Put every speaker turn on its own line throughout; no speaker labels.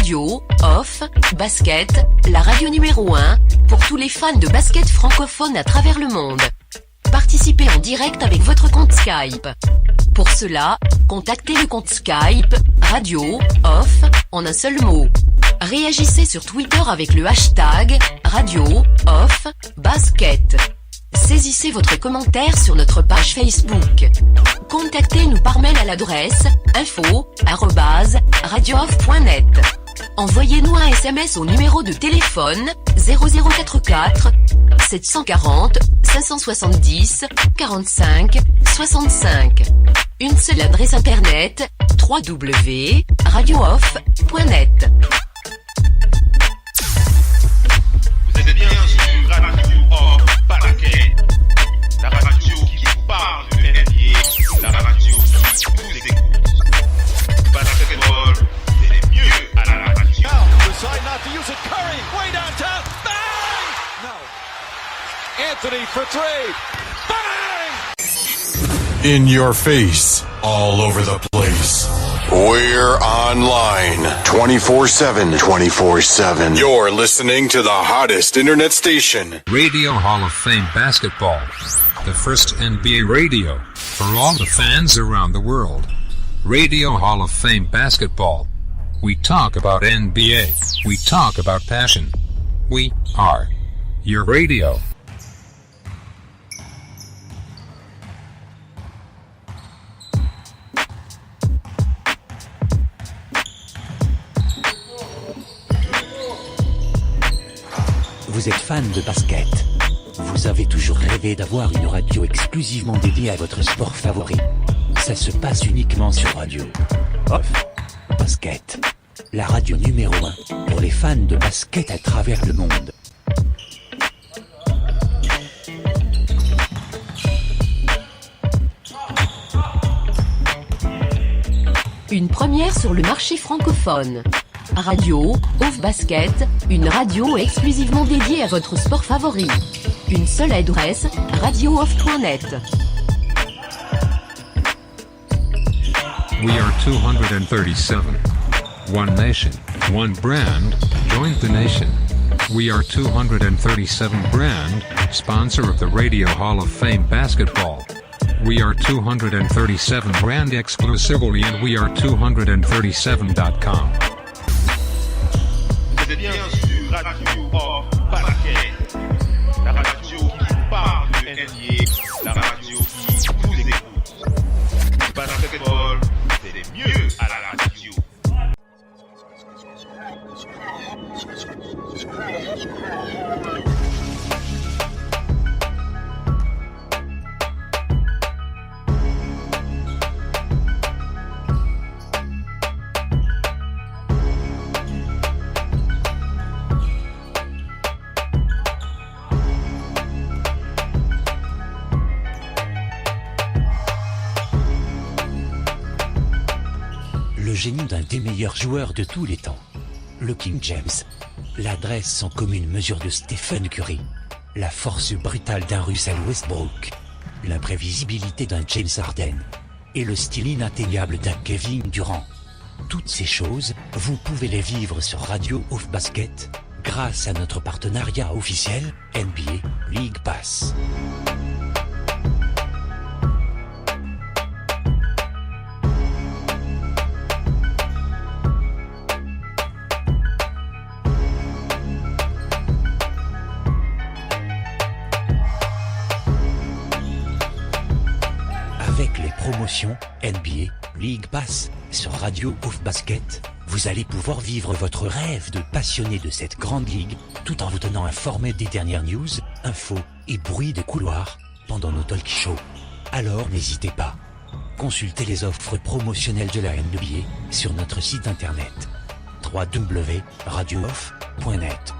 Radio, Off, Basket, la radio numéro 1, pour tous les fans de basket francophone à travers le monde. Participez en direct avec votre compte Skype. Pour cela, contactez le compte Skype, Radio, Off, en un seul mot. Réagissez sur Twitter avec le hashtag, Radio, Off, Basket. Saisissez votre commentaire sur notre page Facebook. Contactez-nous par mail à l'adresse info@radiooff.net. Envoyez-nous un SMS au numéro de téléphone 0044 740 570 45 65. Une seule adresse internet www.radiooff.net.
Vous êtes bien sur Radio Off Basket, la radio qui vous parle du NBA, la radio qui vous écoute. Basketball, c'est mieux à la radio.
Now, decide not to use it. Curry, way downtown. Bang! No. Anthony for three. Bang!
In your face, all over the place. We're online 24/7. 24/7. You're listening to the hottest internet station.
Radio Hall of Fame Basketball. The first NBA radio for all the fans around the world. Radio Hall of Fame Basketball. We talk about NBA. We talk about passion. We are your radio.
Vous êtes fan de basket. Vous avez toujours rêvé d'avoir une radio exclusivement dédiée à votre sport favori. Ça se passe uniquement sur Radio Off Basket, la radio numéro 1 pour les fans de basket à travers le monde.
Une première sur le marché francophone. Radio Off Basket, une radio exclusivement dédiée à votre sport favori. Une seule adresse, radiooff.net.
We are 237. One nation, one brand, join the nation. We are 237 brand, sponsor of the Radio Hall of Fame Basketball. We are 237 brand exclusively and we are 237.com.
Vous êtes bien sur Radio Off Basket, la radio qui vous parle du NBA, la radio qui vous écoute. Basketball, c'est mieux à la radio.
Le génie d'un des meilleurs joueurs de tous les temps. Le King James. L'adresse sans commune mesure de Stephen Curry. La force brutale d'un Russell Westbrook. L'imprévisibilité d'un James Harden. Et le style inatteignable d'un Kevin Durant. Toutes ces choses, vous pouvez les vivre sur Radio Off Basket, grâce à notre partenariat officiel, NBA League Pass. Avec les promotions NBA League Pass sur Radio Off Basket, vous allez pouvoir vivre votre rêve de passionné de cette grande ligue, tout en vous tenant informé des dernières news, infos et bruits de couloirs pendant nos talk shows. Alors n'hésitez pas. Consultez les offres promotionnelles de la NBA sur notre site internet www.radiooff.net.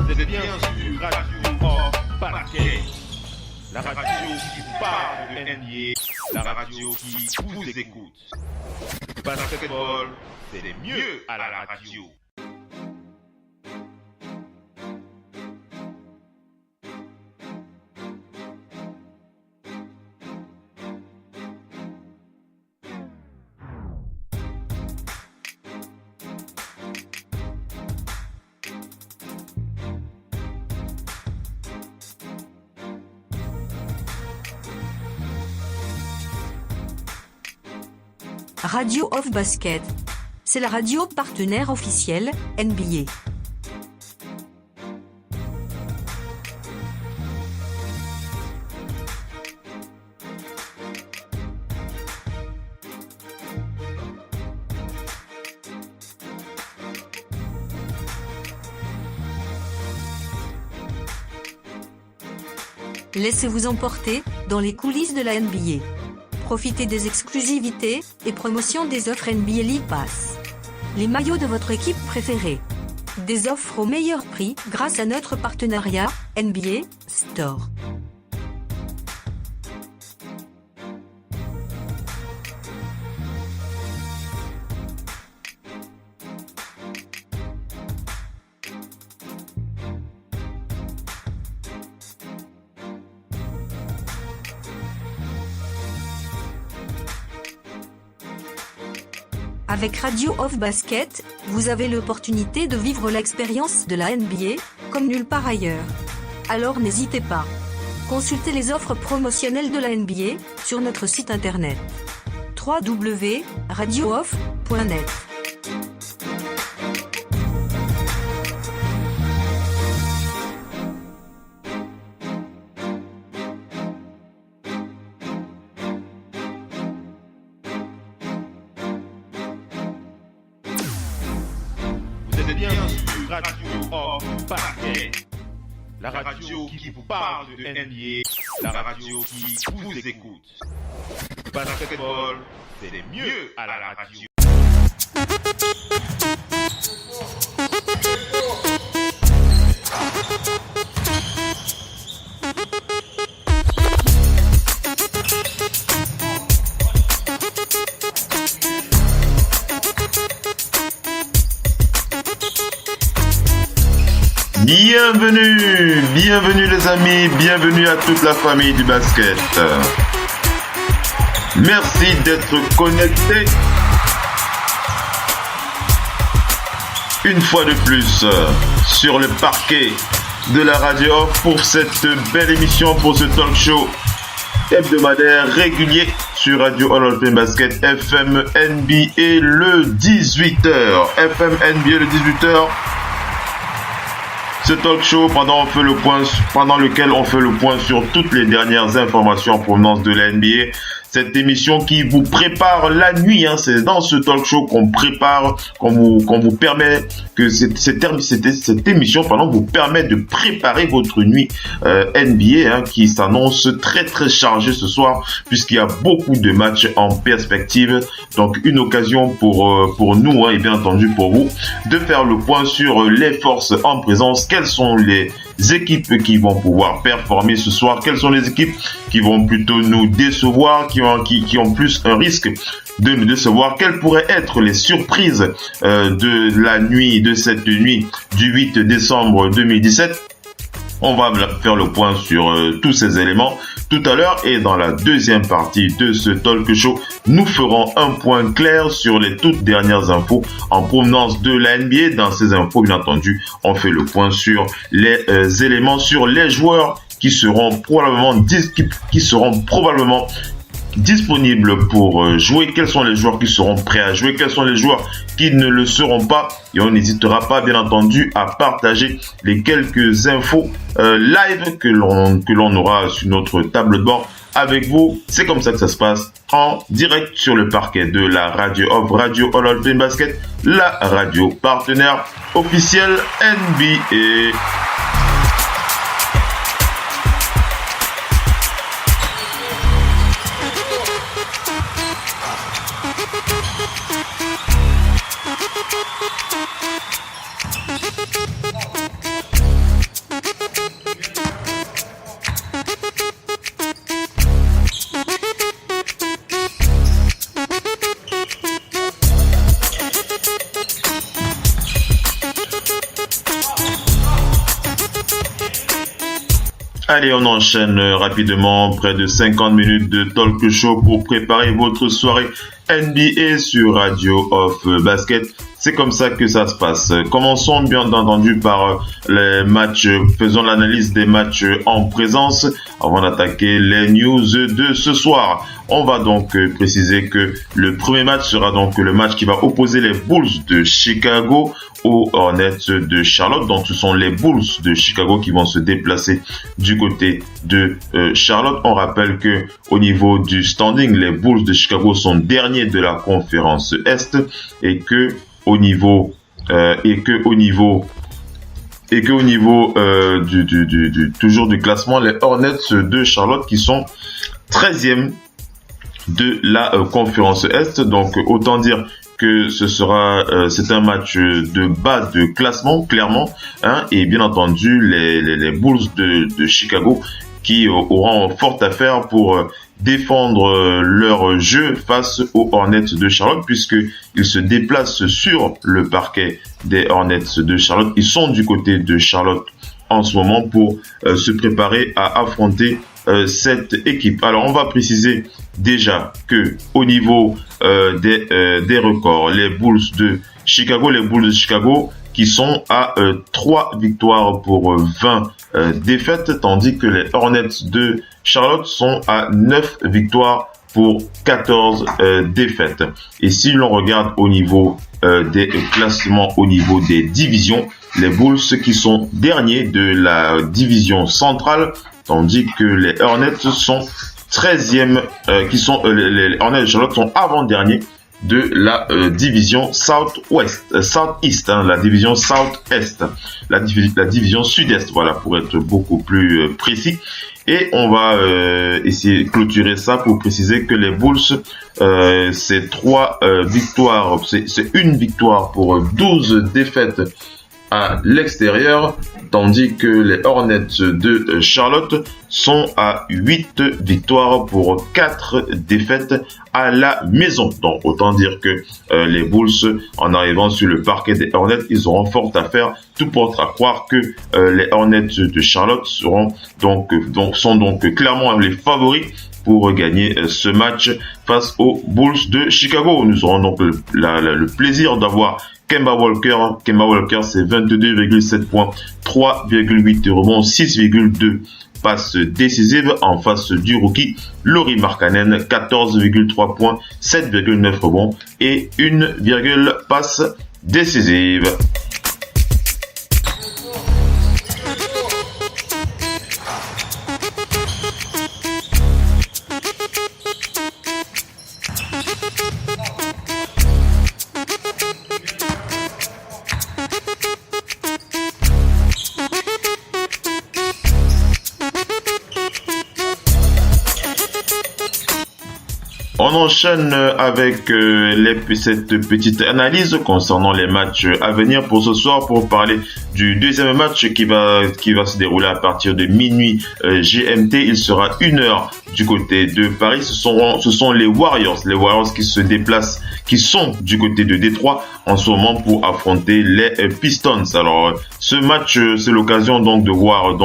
Vous êtes bien sur Radio Off Basket, la radio qui vous parle de NBA, la radio qui vous écoute. Basketball, c'est mieux à la radio.
Radio of Basket. C'est la radio partenaire officielle, NBA. Laissez-vous emporter dans les coulisses de la NBA. Profitez des exclusivités et promotions des offres NBA League Pass. Les maillots de votre équipe préférée. Des offres au meilleur prix grâce à notre partenariat NBA Store. Avec Radio of Basket, vous avez l'opportunité de vivre l'expérience de la NBA, comme nulle part ailleurs. Alors n'hésitez pas. Consultez les offres promotionnelles de la NBA sur notre site internet www.radiooff.net.
Radio of Basket, la radio qui vous parle de NBA, la radio qui vous écoute. Basketball, c'est mieux à la radio.
Bienvenue les amis, bienvenue à toute la famille du basket. Merci d'être connectés une fois de plus sur le parquet de la radio pour cette belle émission, pour ce talk show hebdomadaire régulier sur Radio Hall of Fame Basket FM NBA le 18h. FM NBA le 18h. Ce talk show pendant lequel on fait le point sur toutes les dernières informations en provenance de la NBA. Cette émission qui vous prépare la nuit, c'est dans ce talk show qu'on prépare, qu'on vous permet que cette émission vous permet de préparer votre nuit NBA qui s'annonce très très chargée ce soir puisqu'il y a beaucoup de matchs en perspective. Donc une occasion pour nous et bien entendu pour vous de faire le point sur les forces en présence. Quelles sont les équipes qui vont pouvoir performer ce soir? Quelles sont les équipes qui vont plutôt nous décevoir, qui ont plus un risque de nous décevoir? Quelles pourraient être les surprises de cette nuit du 8 décembre 2017? On va faire le point sur tous ces éléments tout à l'heure, et dans la deuxième partie de ce talk show, nous ferons un point clair sur les toutes dernières infos en provenance de la NBA. Dans ces infos, bien entendu, on fait le point sur les éléments, sur les joueurs qui seront probablement disponibles pour jouer, quels sont les joueurs qui seront prêts à jouer, quels sont les joueurs qui ne le seront pas, et on n'hésitera pas bien entendu à partager les quelques infos live que l'on aura sur notre table de bord avec vous. C'est comme ça que ça se passe en direct sur le parquet de la Radio Hall of Fame Basket, la radio partenaire officielle NBA. Allez, on enchaîne rapidement, près de 50 minutes de talk show pour préparer votre soirée NBA sur Radio of Basket. C'est comme ça que ça se passe. Commençons bien entendu par les matchs, faisons l'analyse des matchs en présence avant d'attaquer les news de ce soir. On va donc préciser que le premier match sera donc le match qui va opposer les Bulls de Chicago aux Hornets de Charlotte. Donc ce sont les Bulls de Chicago qui vont se déplacer du côté de Charlotte. On rappelle que au niveau du standing, les Bulls de Chicago sont derniers de la conférence Est et que au niveau toujours du classement, les Hornets de Charlotte qui sont 13e de la conférence Est. Donc autant dire que c'est un match de bas de classement clairement, hein, et bien entendu les Bulls de Chicago qui auront fort à faire pour défendre leur jeu face aux Hornets de Charlotte, puisqu'ils se déplacent sur le parquet des Hornets de Charlotte. Ils sont du côté de Charlotte en ce moment pour se préparer à affronter cette équipe. Alors on va préciser déjà que au niveau des records, les Bulls de Chicago qui sont à 3 victoires pour 20 défaites, tandis que les Hornets de Charlotte sont à 9 victoires pour 14 défaites. Et si l'on regarde au niveau des classements, au niveau des divisions, les Bulls qui sont derniers de la division centrale, tandis que les Hornets sont 13e, les Hornets de Charlotte sont avant-derniers de la division Southeast, hein, la division South-Est, la division Sud-Est, voilà, pour être beaucoup plus précis. Et on va essayer de clôturer ça pour préciser que les Bulls, c'est 3 victoires, c'est une victoire pour 12 défaites à l'extérieur, tandis que les Hornets de Charlotte sont à 8 victoires pour 4 défaites à la maison. Donc autant dire que les Bulls, en arrivant sur le parquet des Hornets, ils auront fort à faire. Tout porte à croire que les Hornets de Charlotte sont donc clairement les favoris pour gagner ce match face aux Bulls de Chicago. Nous aurons donc le plaisir d'avoir Kemba Walker. Kemba Walker, c'est 22,7 points, 3,8 rebonds, 6,2 passes décisives en face du rookie Lauri Markkanen, 14,3 points, 7,9 rebonds et 1, passe décisive. On enchaîne avec cette petite analyse concernant les matchs à venir pour ce soir, pour parler du deuxième match qui va se dérouler à partir de minuit GMT. Il sera 1h du côté de Paris. Ce sont les Warriors qui se déplacent, qui sont du côté de Détroit en ce moment pour affronter les Pistons. Alors ce match, c'est l'occasion donc de voir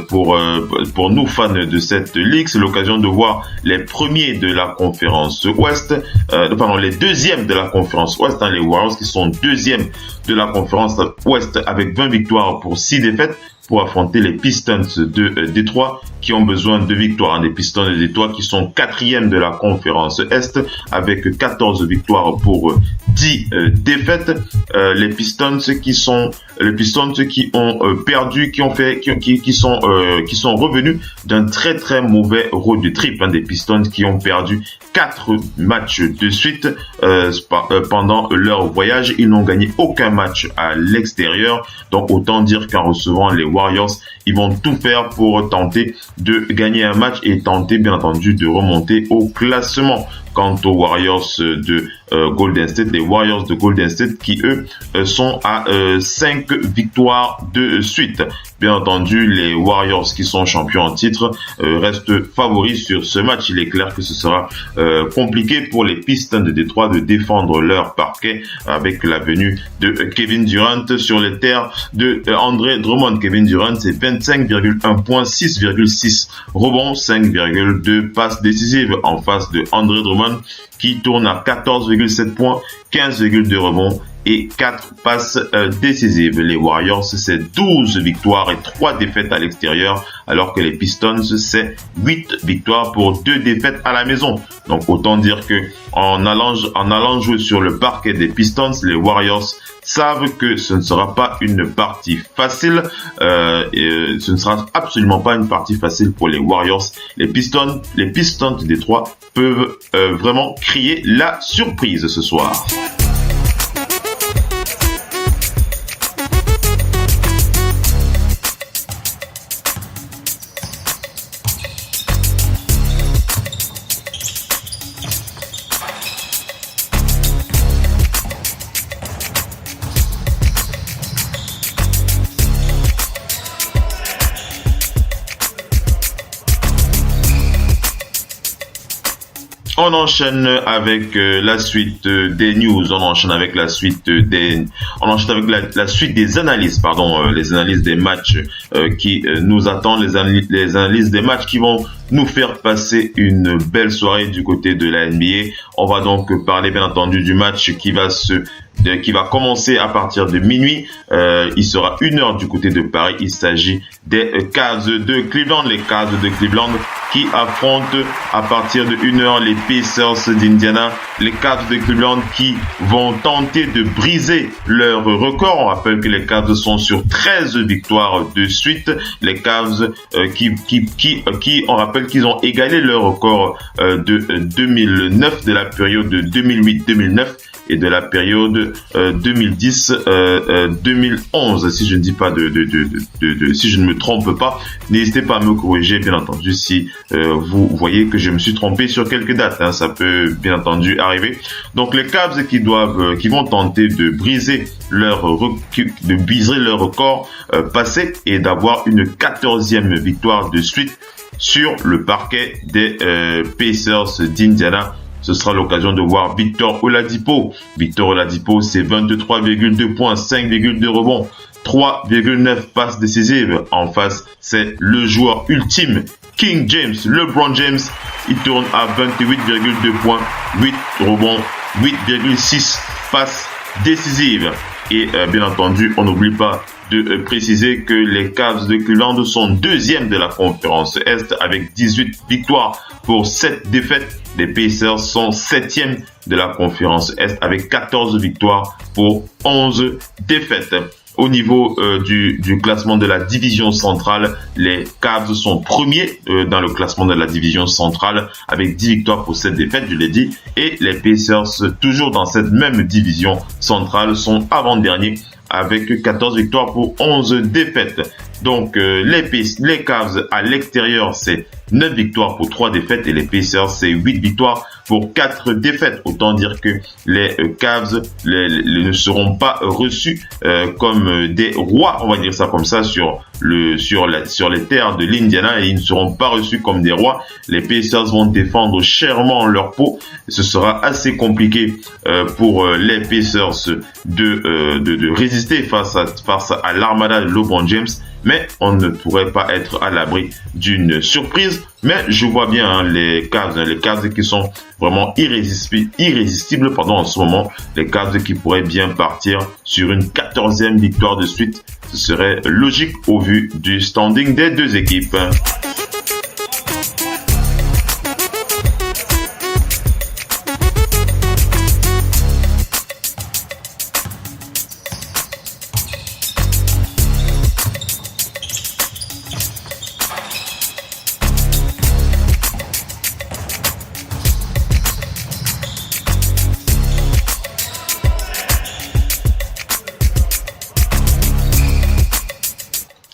pour nous fans de cette ligue, c'est l'occasion de voir les premiers de la conférence Ouest, les deuxièmes de la conférence Ouest, hein, les Warriors qui sont deuxièmes de la conférence Ouest avec 20 victoires pour 6 défaites, pour affronter les Pistons de Détroit qui ont besoin de victoires. Hein, les Pistons de Détroit qui sont 4e de la conférence Est avec 14 victoires pour 10 défaites. Les Pistons qui ont perdu, qui sont revenus d'un très très mauvais road trip. Hein, des Pistons qui ont perdu 4 matchs de suite pendant leur voyage. Ils n'ont gagné aucun match à l'extérieur. Donc autant dire qu'en recevant les Warriors, ils vont tout faire pour tenter de gagner un match et tenter bien entendu de remonter au classement. Quant aux Warriors de Golden State, les Warriors de Golden State qui eux sont à 5 victoires de suite. Bien entendu, les Warriors qui sont champions en titre restent favoris sur ce match. Il est clair que ce sera compliqué pour les Pistons de Détroit de défendre leur parquet avec la venue de Kevin Durant sur les terres de André Drummond. Kevin Durant, c'est 21 25,1 points, 6,6 rebonds, 5,2 passes décisives en face de Andre Drummond qui tourne à 14,7 points, 15,2 rebonds et 4 passes décisives. Les Warriors, c'est 12 victoires et 3 défaites à l'extérieur, alors que les Pistons, c'est 8 victoires pour 2 défaites à la maison. Donc autant dire que en allant jouer sur le parquet des Pistons, les Warriors savent que ce ne sera pas une partie facile. Ce ne sera absolument pas une partie facile pour les Warriors. Les Pistons de Détroit peuvent vraiment crier la surprise ce soir. On enchaîne avec la suite des news, on enchaîne avec la suite des analyses, les analyses des matchs qui nous attendent, les analyses des matchs qui vont nous faire passer une belle soirée du côté de la NBA. On va donc parler bien entendu du match qui va commencer à partir de minuit. Il sera 1h du côté de Paris. Il s'agit des Cavs de Cleveland. Les Cavs de Cleveland qui affrontent à partir de 1h les Pacers d'Indiana. Les Cavs de Cleveland qui vont tenter de briser leur record. On rappelle que les Cavs sont sur 13 victoires de suite. Les Cavs on rappelle qu'ils ont égalé leur record de 2009, de la période de 2008-2009. Et de la période 2010-2011, si je ne dis pas si je ne me trompe pas, n'hésitez pas à me corriger, bien entendu, si vous voyez que je me suis trompé sur quelques dates, hein, ça peut bien entendu arriver. Donc les Cavs qui vont tenter de briser leur record passé et d'avoir une 14e victoire de suite sur le parquet des Pacers d'Indiana. Ce sera l'occasion de voir Victor Oladipo. Victor Oladipo, c'est 23,2 points, 5,2 rebonds, 3,9 passes décisives. En face, c'est le joueur ultime, King James, LeBron James. Il tourne à 28,2 points, 8 rebonds, 8,6 passes décisives. Et bien entendu, on n'oublie pas de préciser que les Cavs de Cleveland sont 2e de la conférence Est avec 18 victoires pour 7 défaites. Les Pacers sont 7e de la conférence Est avec 14 victoires pour 11 défaites. Au niveau du classement de la division centrale, les Cavs sont premiers dans le classement de la division centrale avec 10 victoires pour 7 défaites, je l'ai dit. Et les Pacers, toujours dans cette même division centrale, sont avant-derniers avec 14 victoires pour 11 défaites. Donc les Cavs à l'extérieur, c'est 9 victoires pour 3 défaites et les Pacers, c'est 8 victoires pour 4 défaites. Autant dire que les Cavs ne seront pas reçus comme des rois, on va dire ça comme ça, sur les terres de l'Indiana, et ils ne seront pas reçus comme des rois. Les Pacers vont défendre chèrement leur peau. Ce sera assez compliqué pour les Pacers de résister face à l'armada de LeBron James. Mais on ne pourrait pas être à l'abri d'une surprise. Mais je vois bien les Cavs qui sont vraiment irrésistibles en ce moment. Les Cavs qui pourraient bien partir sur une 14e victoire de suite. Ce serait logique au vu du standing des deux équipes.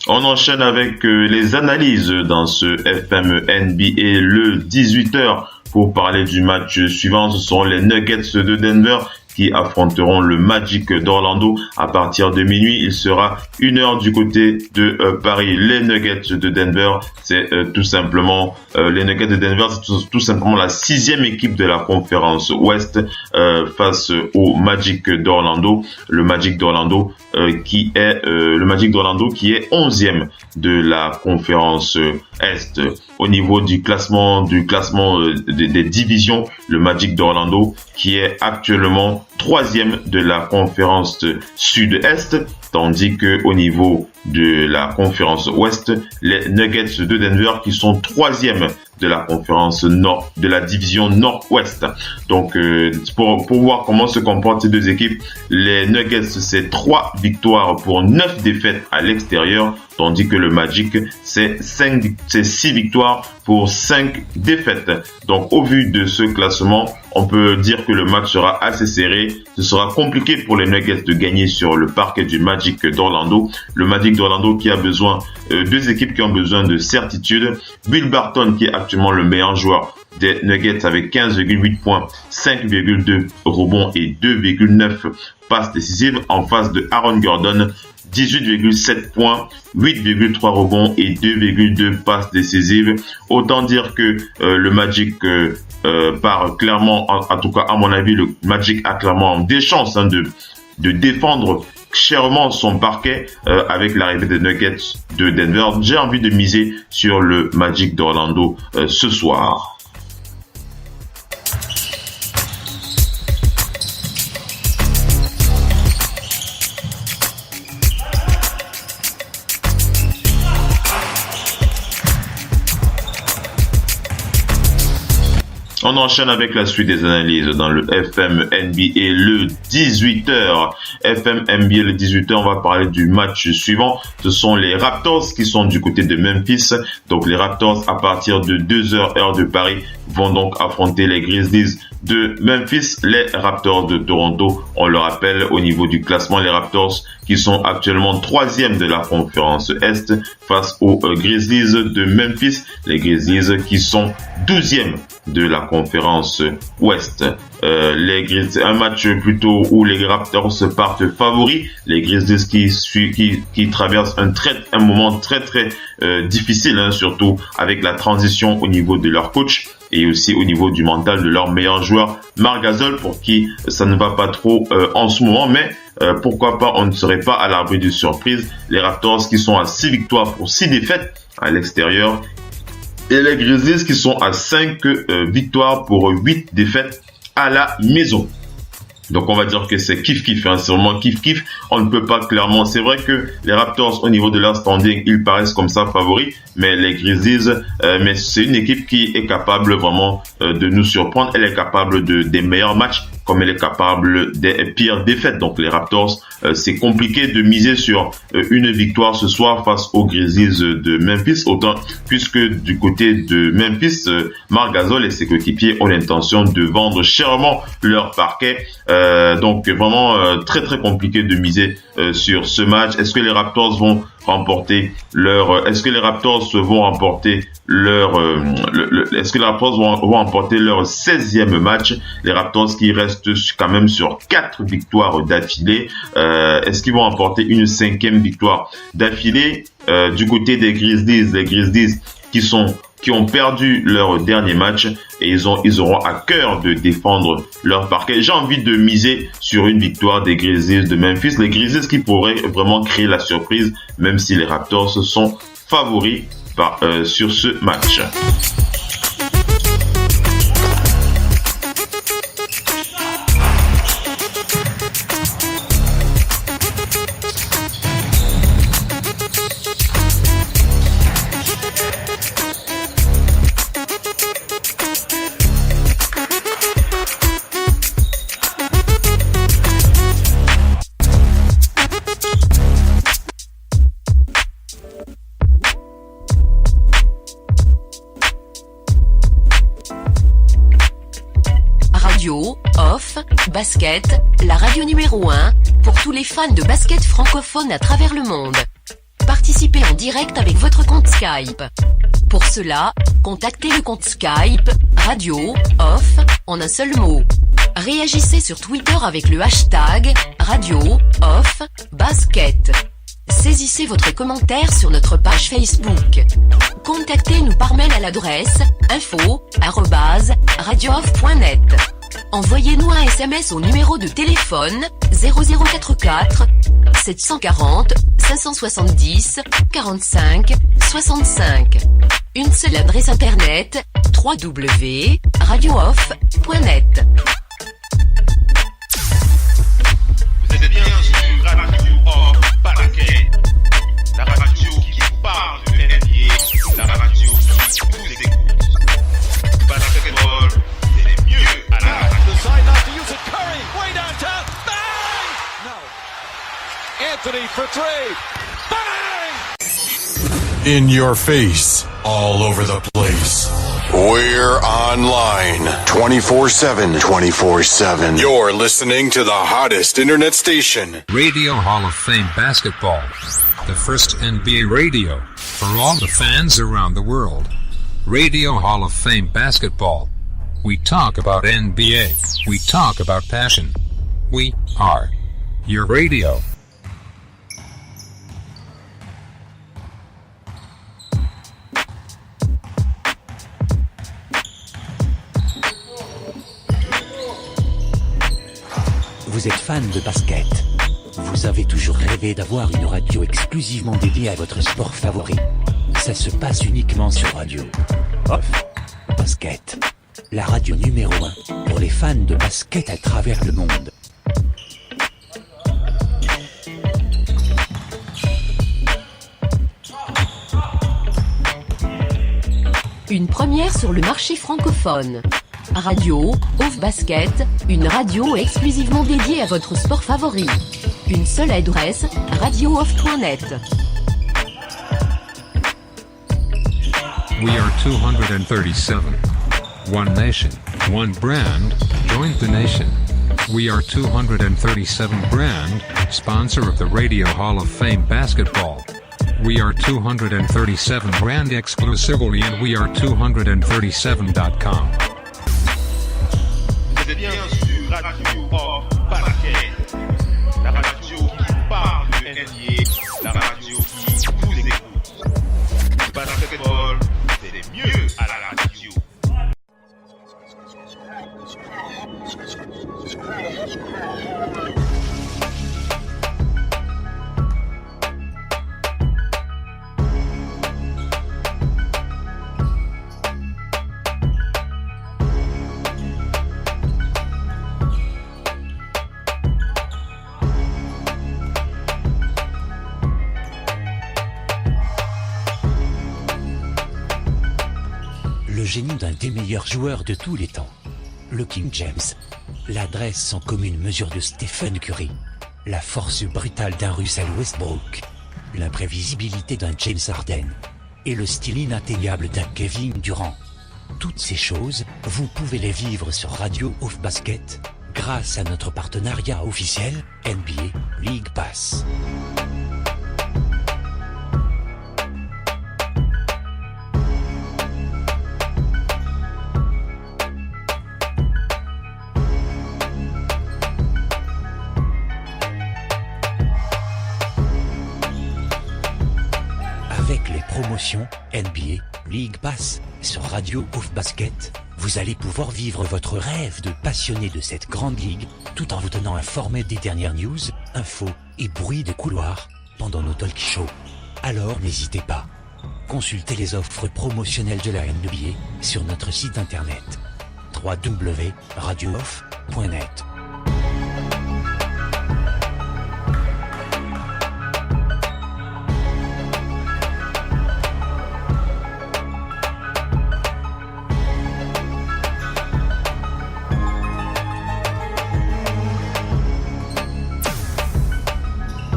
On enchaîne avec les analyses dans ce FM NBA le 18h pour parler du match suivant. Ce seront les Nuggets de Denver qui affronteront le Magic d'Orlando à partir de minuit. Il sera 1h du côté de Paris. Les Nuggets de Denver, c'est tout simplement les Nuggets de Denver, c'est tout simplement la 6e équipe de la conférence Ouest face au Magic d'Orlando. Le Magic d'Orlando qui est 11e de la conférence Est. Au niveau du classement des divisions, le Magic d'Orlando qui est actuellement 3e de la conférence Sud-Est, tandis que au niveau de la conférence Ouest, les Nuggets de Denver qui sont 3e de la conférence Nord, de la division Nord-Ouest. Donc, pour voir comment se comportent ces deux équipes, les Nuggets, c'est 3 victoires pour 9 défaites à l'extérieur, tandis que le Magic, c'est 6 victoires pour 5 défaites. Donc, au vu de ce classement, on peut dire que le match sera assez serré. Ce sera compliqué pour les Nuggets de gagner sur le parquet du Magic d'Orlando. Le Magic d'Orlando qui a besoin, deux équipes qui ont besoin de certitude. Will Barton qui est actuellement le meilleur joueur des Nuggets avec 15,8 points, 5,2 rebonds et 2,9 passes décisives en face de Aaron Gordon, 18,7 points, 8,3 rebonds et 2,2 passes décisives. Autant dire que le Magic part clairement, en tout cas à mon avis, le Magic a clairement des chances de défendre chèrement son parquet avec l'arrivée des Nuggets de Denver. J'ai envie de miser sur le Magic d'Orlando ce soir. On enchaîne avec la suite des analyses dans le FM NBA le 18h. FM NBA le 18h, on va parler du match suivant. Ce sont les Raptors qui sont du côté de Memphis. Donc les Raptors, à partir de 2h heure de Paris, vont donc affronter les Grizzlies de Memphis. Les Raptors de Toronto, on le rappelle, au niveau du classement, les Raptors qui sont actuellement 3e de la conférence Est face aux Grizzlies de Memphis. Les Grizzlies qui sont 12e de la conférence Ouest. Les Grizzlies, un match plutôt où les Raptors partent favoris. Les Grizzlies qui traversent un moment très difficile, surtout avec la transition au niveau de leur coach et aussi au niveau du mental de leur meilleur joueur, Marc Gasol, pour qui ça ne va pas trop en ce moment, mais pourquoi pas, on ne serait pas à l'abri de surprise. Les Raptors qui sont à 6 victoires pour 6 défaites à l'extérieur, et les Grizzlies qui sont à 5 victoires pour 8 défaites à la maison. Donc on va dire que c'est kiff-kiff, c'est vraiment kiff-kiff. On ne peut pas clairement, c'est vrai que les Raptors au niveau de leur standing, ils paraissent comme ça favoris, mais les Grizzlies, mais c'est une équipe qui est capable vraiment de nous surprendre. Elle est capable des meilleurs matchs, comme elle est capable des pires défaites. Donc les Raptors, c'est compliqué de miser sur une victoire ce soir face aux Grizzlies de Memphis, autant puisque du côté de Memphis, Marc Gasol et ses coéquipiers ont l'intention de vendre chèrement leur parquet. Donc vraiment très compliqué de miser sur ce match. Est-ce que les Raptors vont remporter leur 16e match? Les Raptors qui restent quand même sur 4 victoires d'affilée. Est-ce qu'ils vont remporter une 5e victoire d'affilée? Du côté des Grizzlies, les Grizzlies qui ont perdu leur dernier match et ils auront à cœur de défendre leur parquet. J'ai envie de miser sur une victoire des Grizzlies de Memphis. Les Grizzlies qui pourraient vraiment créer la surprise, même si les Raptors sont favoris sur ce match.
Off, Basket, la radio numéro 1, pour tous les fans de basket francophone à travers le monde. Participez en direct avec votre compte Skype. Pour cela, contactez le compte Skype, radio, off, en un seul mot. Réagissez sur Twitter avec le hashtag radio-off-basket. Saisissez votre commentaire sur notre page Facebook. Contactez-nous par mail à l'adresse info@radiooff.net. Envoyez-nous un SMS au numéro de téléphone 0044 740 570 45 65. Une seule adresse internet www.radiooff.net.
Vous êtes bien sur Radio Off Basket, la radio qui vous parle de NBA, la radio qui vous écoute. Basketball, c'est les mieux à la radio.
Decide not to use it. Curry, way downtown. Bang! No. Anthony for three. Bang!
In your face, all over the place. We're online 24/7. 24/7. You're listening to the hottest internet station.
Radio Hall of Fame Basketball. The first NBA radio for all the fans around the world. Radio Hall of Fame Basketball. We talk about NBA. We talk about passion. We are your radio.
Vous êtes fan de basket. Vous avez toujours rêvé d'avoir une radio exclusivement dédiée à votre sport favori. Ça se passe uniquement sur Radio Off Basket. La radio numéro 1 pour les fans de basket à travers le monde.
Une première sur le marché francophone. Radio Off Basket, une radio exclusivement dédiée à votre sport favori. Une seule adresse, radiooff.net.
We are 237. One nation, one brand, join the nation. We are 237 brand, sponsor of the Radio Hall of Fame Basketball. We are 237 brand exclusively and we are 237.com.
Vous êtes bien sur Radio Off Basket, la radio qui vous parle de NBA, la radio qui vous écoute. Basketball, c'est les mieux à la radio.
Le génie d'un des meilleurs joueurs de tous les temps. Le King James. L'adresse sans commune mesure de Stephen Curry. La force brutale d'un Russell Westbrook. L'imprévisibilité d'un James Harden. Et le style inatteignable d'un Kevin Durant. Toutes ces choses, vous pouvez les vivre sur Radio Off Basket, grâce à notre partenariat officiel, NBA League Pass. Avec les promotions NBA League Pass sur Radio Off Basket, vous allez pouvoir vivre votre rêve de passionné de cette grande ligue, tout en vous tenant informé des dernières news, infos et bruits de couloir pendant nos talk shows. Alors n'hésitez pas. Consultez les offres promotionnelles de la NBA sur notre site internet www.radiooff.net.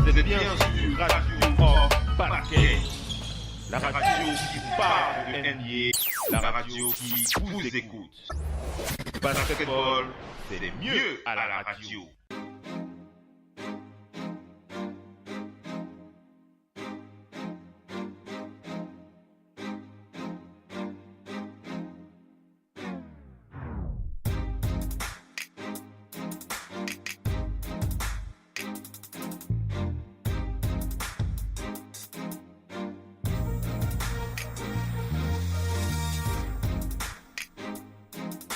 Vous êtes bien sur Radio Off Basket, la radio qui vous parle de NBA, la radio qui vous écoute. Basketball, c'est les mieux à la radio.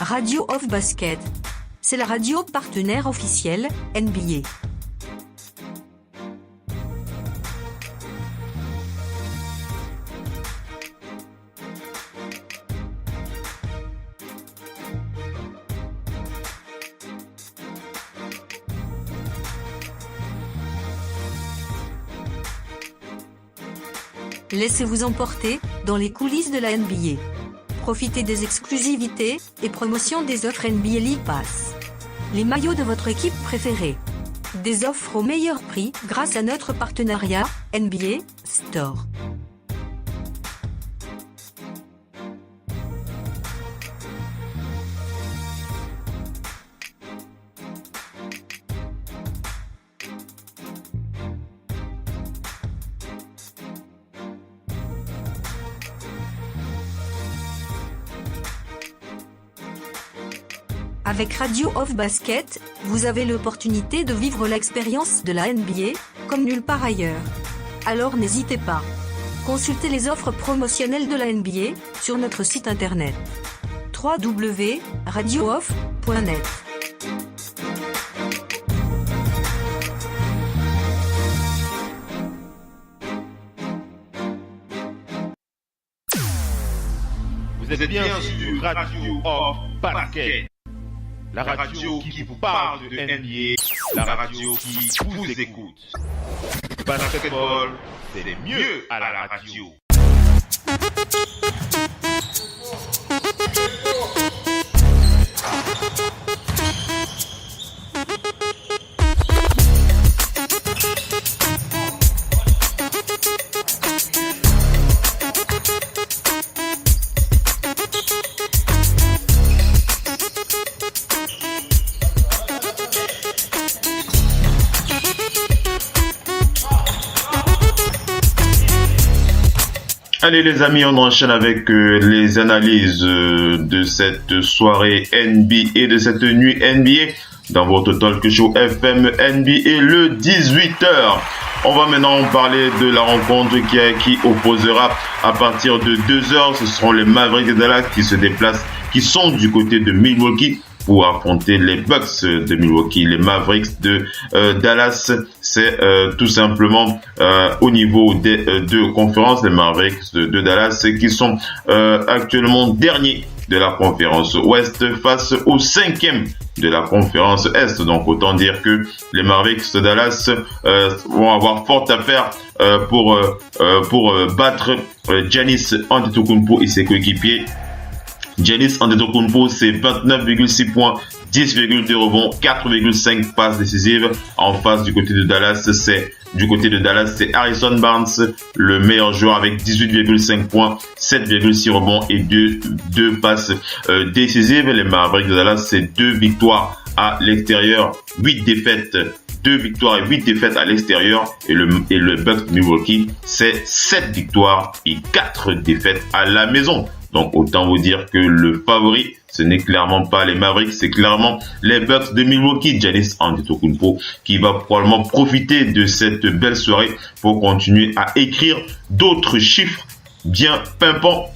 Radio of Basket. C'est la radio partenaire officielle NBA. Laissez-vous emporter dans les coulisses de la NBA. Profitez des exclusivités et promotions des offres NBA League Pass. Les maillots de votre équipe préférée. Des offres au meilleur prix grâce à notre partenariat NBA Store. Avec Radio of Basket, vous avez l'opportunité de vivre l'expérience de la NBA, comme nulle part ailleurs. Alors n'hésitez pas. Consultez les offres promotionnelles de la NBA sur notre site internet www.radiooff.net.
Vous êtes bien sur Radio of Basket. La radio qui vous parle de NBA, la radio qui vous écoute. Basketball, c'est mieux à la radio.
Allez les amis, on enchaîne avec les analyses de cette soirée NBA et de cette nuit NBA dans votre talk show FM NBA le 18h. On va maintenant parler de la rencontre qui opposera à partir de 2h. Ce seront les Mavericks de Dallas qui se déplacent, qui sont du côté de Milwaukee pour affronter les Bucks de Milwaukee. Les Mavericks de Dallas, c'est tout simplement au niveau des deux conférences, les Mavericks de Dallas qui sont actuellement derniers de la conférence Ouest face au 5e de la conférence Est. Donc autant dire que les Mavericks de Dallas vont avoir fort à faire pour battre Giannis Antetokounmpo et ses coéquipiers. Giannis Antetokounmpo, c'est 29,6 points, 10,2 rebonds, 4,5 passes décisives. En face du côté de Dallas, c'est Harrison Barnes, le meilleur joueur avec 18,5 points, 7,6 rebonds et 2 passes décisives. Les Mavericks de Dallas, c'est 2 victoires à l'extérieur, 8 défaites. 2 victoires et 8 défaites à l'extérieur. Et le Bucks de Milwaukee, c'est 7 victoires et 4 défaites à la maison. Donc autant vous dire que le favori, ce n'est clairement pas les Mavericks, c'est clairement les Bucks de Milwaukee. Giannis Antetokounmpo qui va probablement profiter de cette belle soirée pour continuer à écrire d'autres chiffres bien pimpants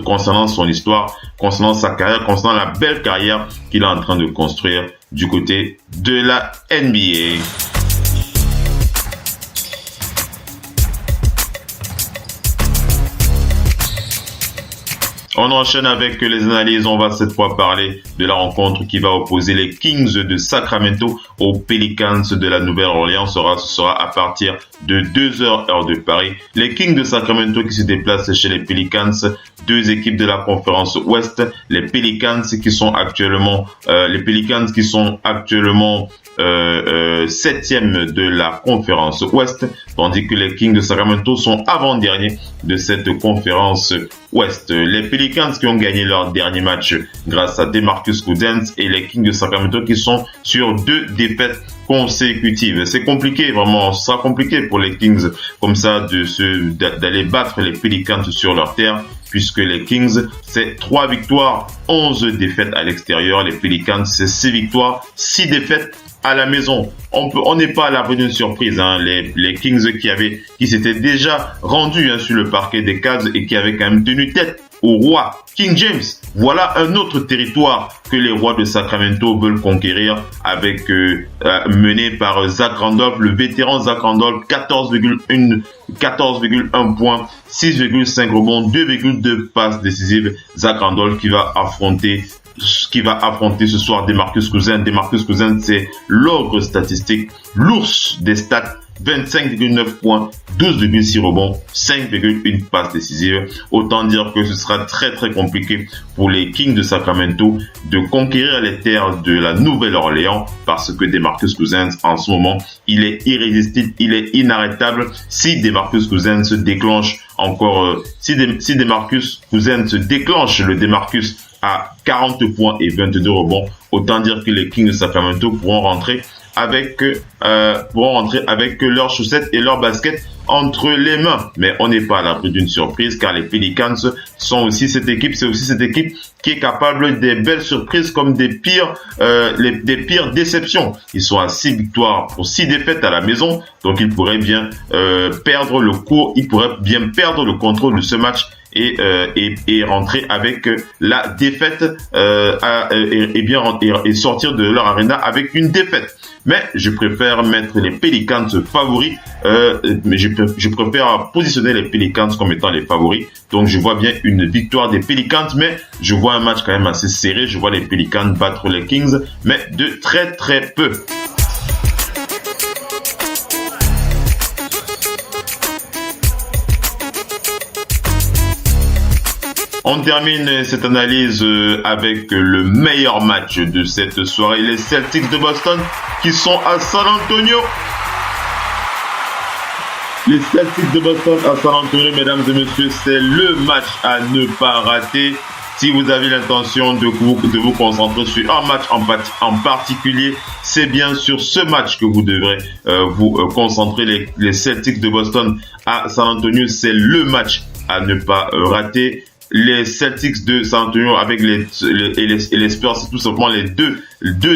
concernant son histoire, concernant sa carrière, concernant la belle carrière qu'il est en train de construire du côté de la NBA. On enchaîne avec les analyses. On va cette fois parler de la rencontre qui va opposer les Kings de Sacramento aux Pelicans de la Nouvelle-Orléans. Ce sera à partir de 2h heure de Paris. Les Kings de Sacramento qui se déplacent chez les Pelicans, deux équipes de la conférence Ouest. Les Pelicans qui sont actuellement 7e de la conférence Ouest, tandis que les Kings de Sacramento sont avant-derniers de cette conférence Ouest. Les Pelicans qui ont gagné leur dernier match grâce à DeMarcus Cousins et les Kings de Sacramento qui sont sur 2 défaites consécutives. C'est compliqué, vraiment, ce sera compliqué pour les Kings comme ça d'aller battre les Pelicans sur leur terre, puisque les Kings, c'est 3 victoires, 11 défaites à l'extérieur. Les Pelicans, c'est 6 victoires, 6 défaites à la maison. On n'est pas à l'abri d'une surprise, hein. Les Kings qui s'étaient déjà rendus sur le parquet des Cavs et qui avaient quand même tenu tête au roi King James. Voilà un autre territoire que les rois de Sacramento veulent conquérir avec mené par Zach Randolph, le vétéran Zach Randolph, 14,1 points, 6,5 rebonds, 2,2 passes décisives. Zach Randolph qui va affronter ce soir DeMarcus Cousins. DeMarcus Cousins, c'est l'ogre statistique, l'ours des stats. 25,9 points, 12,6 rebonds, 5,1 passes décisives. Autant dire que ce sera très très compliqué pour les Kings de Sacramento de conquérir les terres de la Nouvelle-Orléans parce que DeMarcus Cousins, en ce moment, il est irrésistible, il est inarrêtable. Si DeMarcus Cousins se déclenche encore, si DeMarcus Cousins se déclenche le DeMarcus à 40 points et 22 rebonds, autant dire que les Kings de Sacramento pourront rentrer avec leurs chaussettes et leurs baskets entre les mains. Mais on n'est pas à l'abri d'une surprise car les Pelicans c'est aussi cette équipe qui est capable des belles surprises comme des pires déceptions. Ils sont à 6 victoires pour 6 défaites à la maison, donc ils pourraient bien perdre le contrôle de ce match et rentrer avec la défaite et sortir de leur arena avec une défaite. Mais je préfère mettre les Pelicans favoris, mais je préfère positionner les Pelicans comme étant les favoris. Donc je vois bien une victoire des Pelicans, mais je vois un match quand même assez serré. Je vois les Pelicans battre les Kings, mais de très très peu. On termine cette analyse avec le meilleur match de cette soirée, les Celtics de Boston qui sont à San Antonio. Les Celtics de Boston à San Antonio, mesdames et messieurs, c'est le match à ne pas rater. Si vous avez l'intention de vous concentrer sur un match en particulier, c'est bien sur ce match que vous devrez vous concentrer. Les Celtics de Boston à San Antonio, c'est le match à ne pas rater. Les Celtics de San Antonio avec les Spurs, c'est tout simplement les deux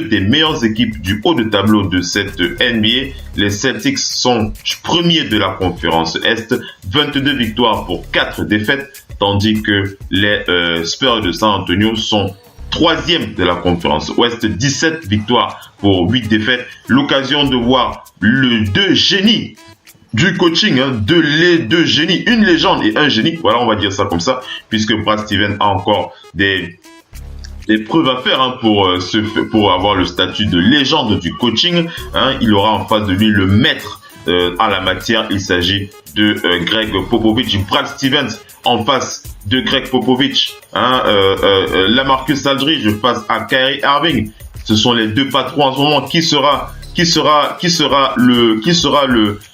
des meilleures équipes du haut de tableau de cette NBA. Les Celtics sont premiers de la conférence Est, 22 victoires pour 4 défaites, tandis que les Spurs de San Antonio sont troisième de la conférence Ouest, 17 victoires pour 8 défaites. L'occasion de voir les deux génies du coaching, les deux génies, une légende et un génie, voilà, on va dire ça comme ça, puisque Brad Stevens a encore des preuves à faire pour avoir le statut de légende du coaching. Il aura en face de lui le maître en la matière. Il s'agit de Greg Popovich. Brad Stevens en face de Greg Popovich, LaMarcus Aldridge face à Kyrie Irving. Ce sont les deux patrons en ce moment. Qui sera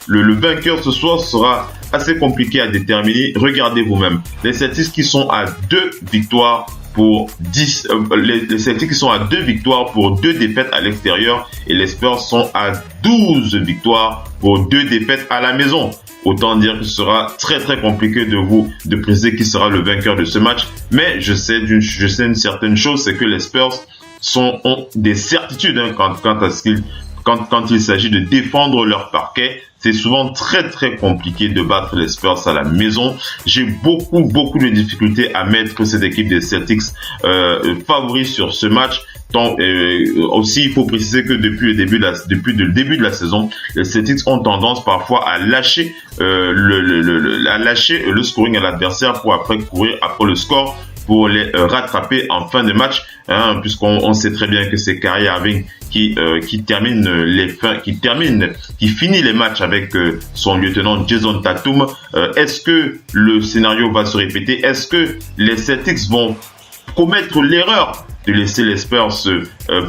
le vainqueur ce soir sera assez compliqué à déterminer. Regardez vous-même. Les Celtics qui sont à 2 victoires pour 10, les Celtics qui sont à 2 victoires pour 2 défaites à l'extérieur et les Spurs sont à 12 victoires pour 2 défaites à la maison. Autant dire que ce sera très très compliqué de préciser qui sera le vainqueur de ce match. Mais je sais une certaine chose, c'est que les Spurs ont des certitudes quand il s'agit de défendre leur parquet. C'est souvent très très compliqué de battre les Spurs à la maison. J'ai beaucoup de difficultés à mettre cette équipe des Celtics favoris sur ce match. Aussi, il faut préciser que depuis le début de la saison, les Celtics ont tendance parfois à lâcher le scoring à l'adversaire pour après courir après le score pour les rattraper en fin de match, puisqu'on sait très bien que c'est Kyrie Irving qui finit les matchs avec son lieutenant Jason Tatum. Est-ce que le scénario va se répéter? Est-ce que les Celtics vont commettre l'erreur de laisser les Spurs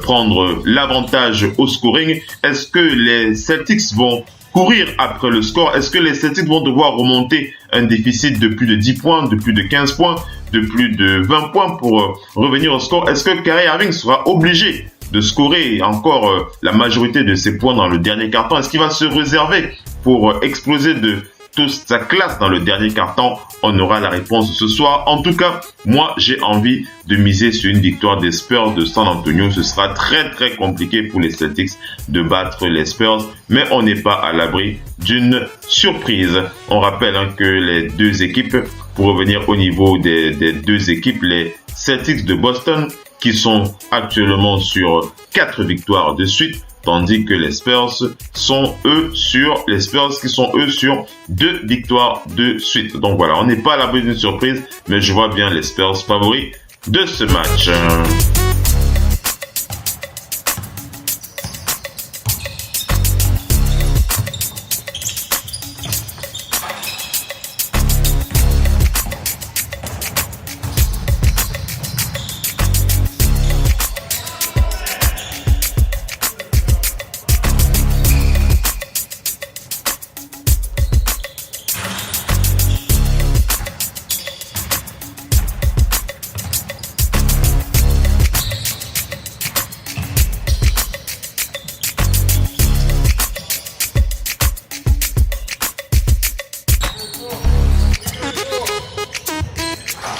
prendre l'avantage au scoring? Est-ce que les Celtics vont courir après le score? Est-ce que les Celtics vont devoir remonter un déficit de plus de 10 points, de plus de 15 points, de plus de 20 points pour revenir au score? Est-ce que Kyrie Irving sera obligé de scorer encore la majorité de ses points dans le dernier quart-temps? Est-ce qu'il va se réserver pour exploser de toute sa classe dans le dernier quart-temps? On aura la réponse ce soir. En tout cas, moi, j'ai envie de miser sur une victoire des Spurs de San Antonio. Ce sera très très compliqué pour les Celtics de battre les Spurs, mais on n'est pas à l'abri d'une surprise. On rappelle que les deux équipes, pour revenir au niveau des deux équipes, les Celtics de Boston qui sont actuellement sur 4 victoires de suite, tandis que les Spurs qui sont eux sur 2 victoires de suite. Donc voilà, on n'est pas à l'abri d'une surprise, mais je vois bien les Spurs favoris de ce match.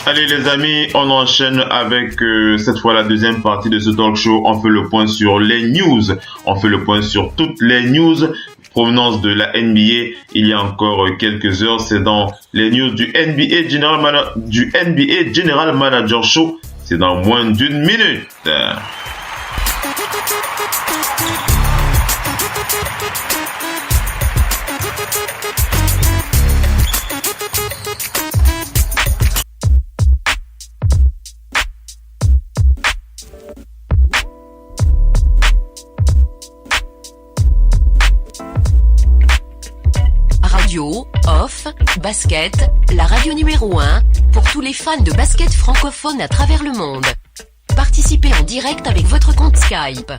Allez les amis, on enchaîne avec cette fois la deuxième partie de ce talk show. On fait le point sur les news. On fait le point sur toutes les news provenance de la NBA. Il y a encore quelques heures, c'est dans les news du NBA General Manager Show. C'est dans moins d'une minute.
Radio, off, basket, la radio numéro 1, pour tous les fans de basket francophone à travers le monde. Participez en direct avec votre compte Skype.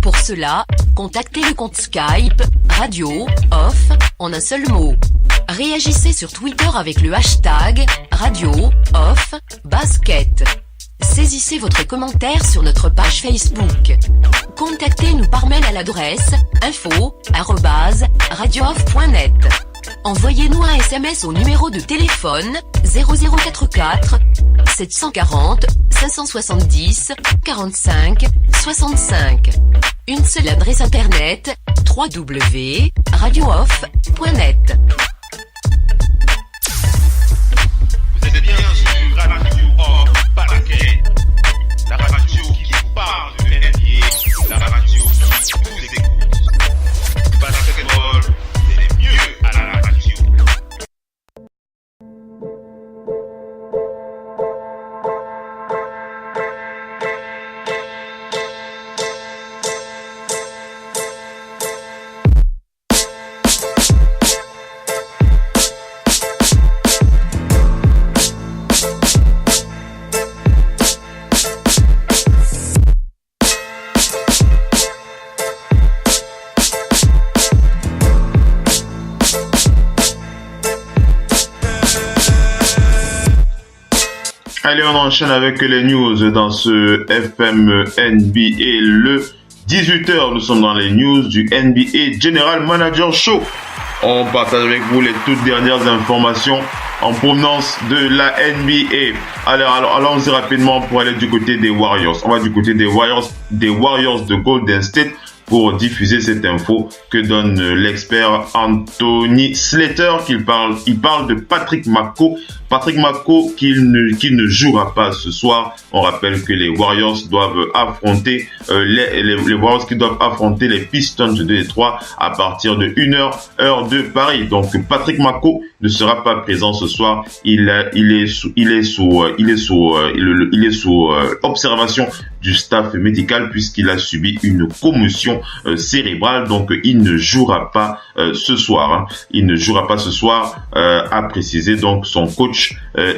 Pour cela, contactez le compte Skype, radio, off, en un seul mot. Réagissez sur Twitter avec le hashtag, radio, off, basket. Saisissez votre commentaire sur notre page Facebook. Contactez-nous par mail à l'adresse info@radiooff.net. Envoyez-nous un SMS au numéro de téléphone 0044 740 570 45 65. Une seule adresse internet www.radiooff.net.
Vous êtes bien sur Radio Off Parquet, la radio qui parle de NBA, la radio qui vous écoute. Basketball, c'est mieux à la radio.
Allez, on enchaîne avec les news dans ce FM NBA. Le 18h, nous sommes dans les news du NBA General Manager Show. On partage avec vous les toutes dernières informations en provenance de la NBA. Alors allons-y rapidement pour aller du côté des Warriors. On va du côté des Warriors de Golden State pour diffuser cette info que donne l'expert Anthony Slater. Il parle de Patrick McCaw. Patrick McCaw qui ne jouera pas ce soir. On rappelle que les Warriors doivent affronter les Warriors qui doivent affronter les Pistons de Détroit à partir de 1h heure de Paris. Donc Patrick McCaw ne sera pas présent ce soir. Il est sous observation du staff médical puisqu'il a subi une commotion cérébrale. Donc il ne jouera pas ce soir. Il ne jouera pas ce soir, a précisé donc son coach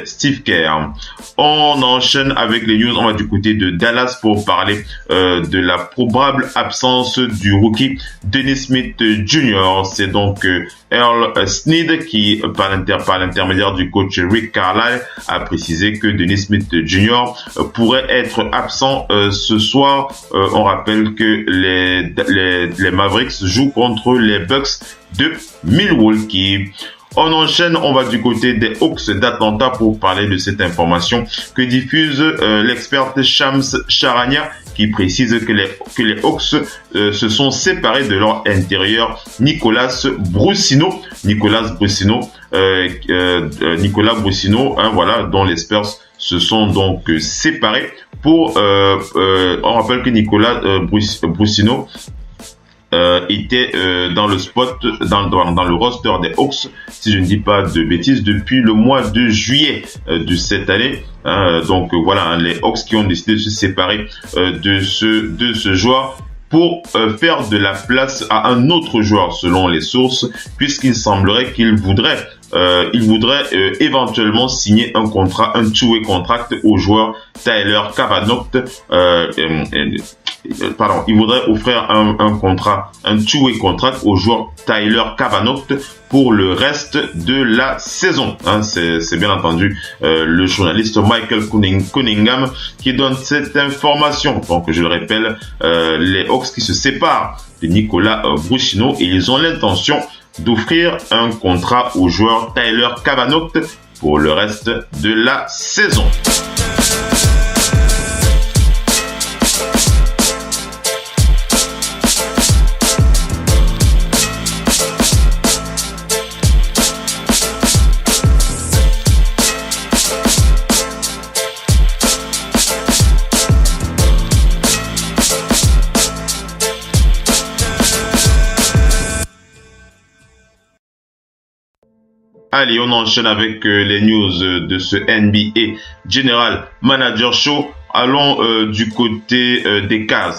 Steve Kerr. On enchaîne avec les news. On va du côté de Dallas pour parler de la probable absence du rookie Dennis Smith Jr. C'est donc Earl Snead qui, par l'intermédiaire du coach Rick Carlisle, a précisé que Dennis Smith Jr. pourrait être absent ce soir. On rappelle que les Mavericks jouent contre les Bucks de Milwaukee. On enchaîne, on va du côté des Hawks d'Atlanta pour parler de cette information que diffuse l'experte Shams Charania, qui précise que les Hawks se sont séparés de leur intérieur Nicolas Brussino, voilà, dont les Spurs se sont donc séparés pour on rappelle que Nicolas Brussino était dans le spot, dans le roster des Hawks, si je ne dis pas de bêtises, depuis le mois de juillet de cette année. Donc voilà, les Hawks qui ont décidé de se séparer de ce joueur pour faire de la place à un autre joueur selon les sources, puisqu'il semblerait qu'il voudrait éventuellement signer un two-way contract au joueur Tyler Cavanaugh. Il voudrait offrir un two-way contract au joueur Tyler Cavanaugh pour le reste de la saison. C'est bien entendu le journaliste Michael Cunningham qui donne cette information. Donc je le rappelle, les Hawks qui se séparent de Nicolas Brussino et ils ont l'intention d'offrir un contrat au joueur Tyler Cavanaugh pour le reste de la saison. Allez, on enchaîne avec les news de ce NBA General Manager Show. Allons du côté des Cavs.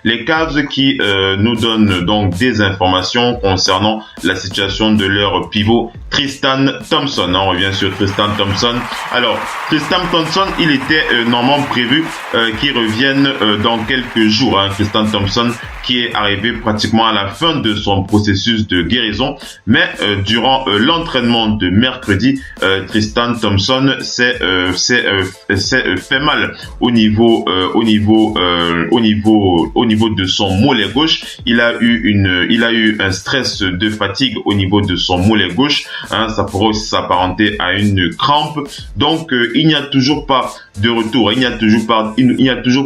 Les Cavs qui nous donnent donc des informations concernant la situation de leur pivot Tristan Thompson. On revient sur Tristan Thompson. Alors, Tristan Thompson, il était normalement prévu qu'il revienne dans quelques jours. Tristan Thompson qui est arrivé pratiquement à la fin de son processus de guérison. Mais durant l'entraînement de mercredi, Tristan Thompson s'est fait mal au niveau de son mollet gauche. Il a eu un stress de fatigue au niveau de son mollet gauche. Ça pourrait aussi s'apparenter à une crampe. Donc il n'y a toujours pas de retour. Il n'y a toujours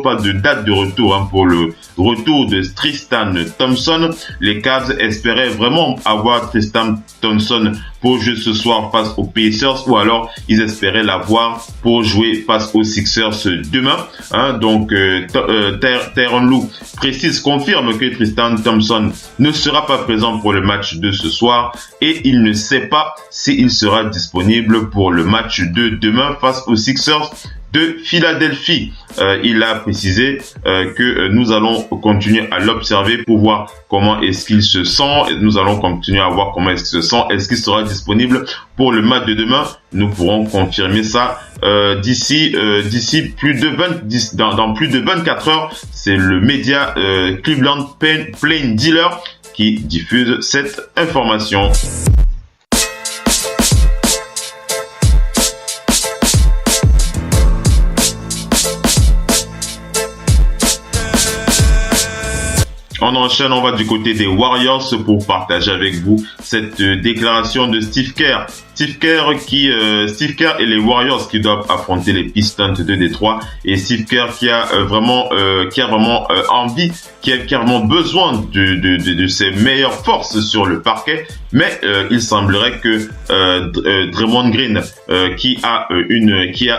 pas de date de retour pour le retour de Tristan Thompson. Les Cavs espéraient vraiment avoir Tristan Thompson pour jouer ce soir face aux Pacers, ou alors ils espéraient l'avoir pour jouer face aux Sixers demain. Donc Tyronn Lue confirme que Tristan Thompson ne sera pas présent pour le match de ce soir et il ne sait pas s'il sera disponible pour le match de demain face aux Sixers de Philadelphie. Il a précisé que nous allons continuer à l'observer pour voir comment est-ce qu'il se sent. Nous allons continuer à voir comment est-ce qu'il se sent. Est-ce qu'il sera disponible pour le match de demain? Nous pourrons confirmer ça d'ici dans plus de 24 heures. C'est le média Cleveland Plain Dealer qui diffuse cette information. On enchaîne, on va du côté des Warriors pour partager avec vous cette déclaration de Steve Kerr. Steve Kerr et les Warriors qui doivent affronter les Pistons de Détroit, et Steve Kerr qui a vraiment envie, qui a vraiment besoin de ses meilleures forces sur le parquet, mais il semblerait que Draymond Green qui a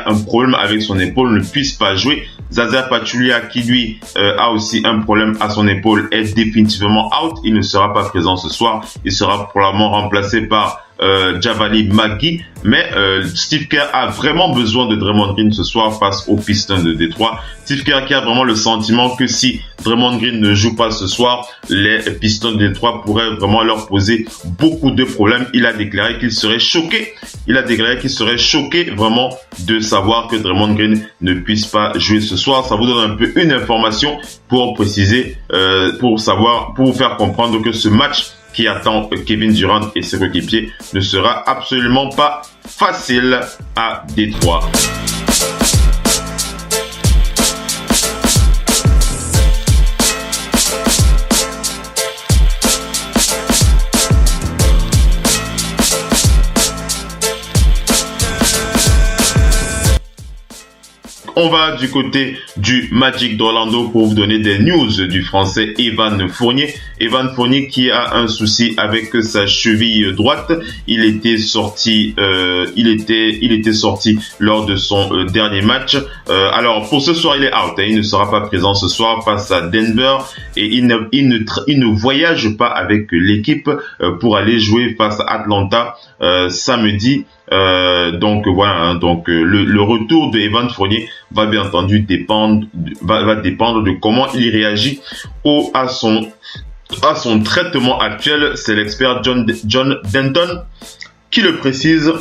un problème avec son épaule ne puisse pas jouer. Zaza Pachulia qui lui a aussi un problème à son épaule est définitivement out. Il ne sera pas présent ce soir. Il sera probablement remplacé par Javale McGee, mais Steve Kerr a vraiment besoin de Draymond Green ce soir face aux Pistons de Détroit. Steve Kerr qui a vraiment le sentiment que si Draymond Green ne joue pas ce soir, les Pistons de Détroit pourraient vraiment leur poser beaucoup de problèmes. Il a déclaré qu'il serait choqué. Vraiment de savoir que Draymond Green ne puisse pas jouer ce soir. Ça vous donne un peu une information pour préciser, pour vous faire comprendre que ce match qui attend Kevin Durant et ses coéquipiers ne sera absolument pas facile à Détroit. On va du côté du Magic d'Orlando pour vous donner des news du français Evan Fournier. Evan Fournier qui a un souci avec sa cheville droite. Il était sorti lors de son dernier match. Alors pour ce soir il est out. Il ne sera pas présent ce soir face à Denver et il ne voyage pas avec l'équipe pour aller jouer face à Atlanta samedi. Donc voilà, le retour de Evan Fournier va bien entendu dépendre de comment il réagit à son traitement actuel. C'est l'expert John Denton qui le précise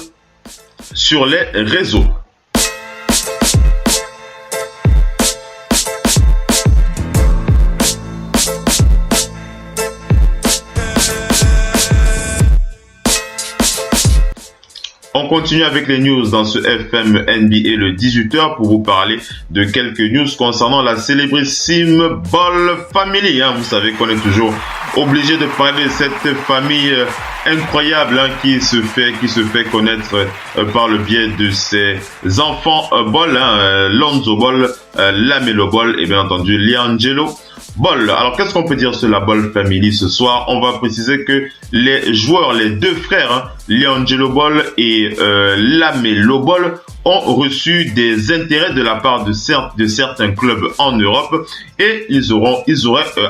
sur les réseaux. On continue avec les news dans ce FM NBA le 18h pour vous parler de quelques news concernant la célébrissime Ball Family. Vous savez qu'on est toujours obligé de parler de cette famille incroyable qui se fait connaître par le biais de ses enfants Ball, Lonzo Ball, LaMelo Ball et bien entendu LiAngelo Ball. Alors qu'est-ce qu'on peut dire sur la Ball Family ce soir? On va préciser que les joueurs, les deux frères, LiAngelo Ball et LaMelo Ball, ont reçu des intérêts de la part de certains clubs en Europe et ils auraient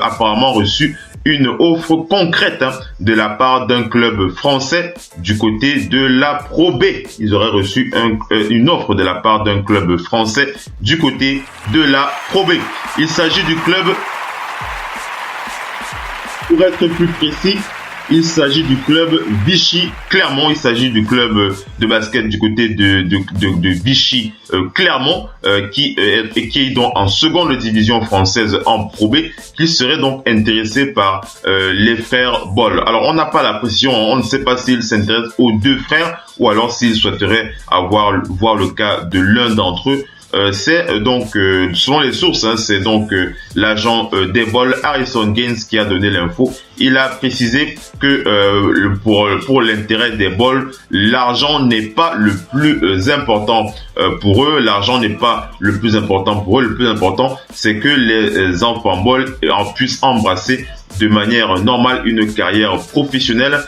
apparemment reçu une offre concrète de la part d'un club français du côté de la Pro B. Ils auraient reçu une offre de la part d'un club français du côté de la Pro B. Il s'agit du club, pour être plus précis, il s'agit du club Vichy Clermont. Il s'agit du club de basket du côté de Vichy Clermont qui est donc en seconde division française en Pro B, qui serait donc intéressé par les frères Ball. Alors on n'a pas la précision, on ne sait pas s'il s'intéresse aux deux frères ou alors s'il souhaiterait voir le cas de l'un d'entre eux. C'est donc, selon les sources, c'est donc l'agent des Ball, Harrison Gaines, qui a donné l'info. Il a précisé que pour l'intérêt des Ball, l'argent n'est pas le plus important pour eux. L'argent n'est pas le plus important pour eux. Le plus important, c'est que les enfants Ball puissent embrasser de manière normale une carrière professionnelle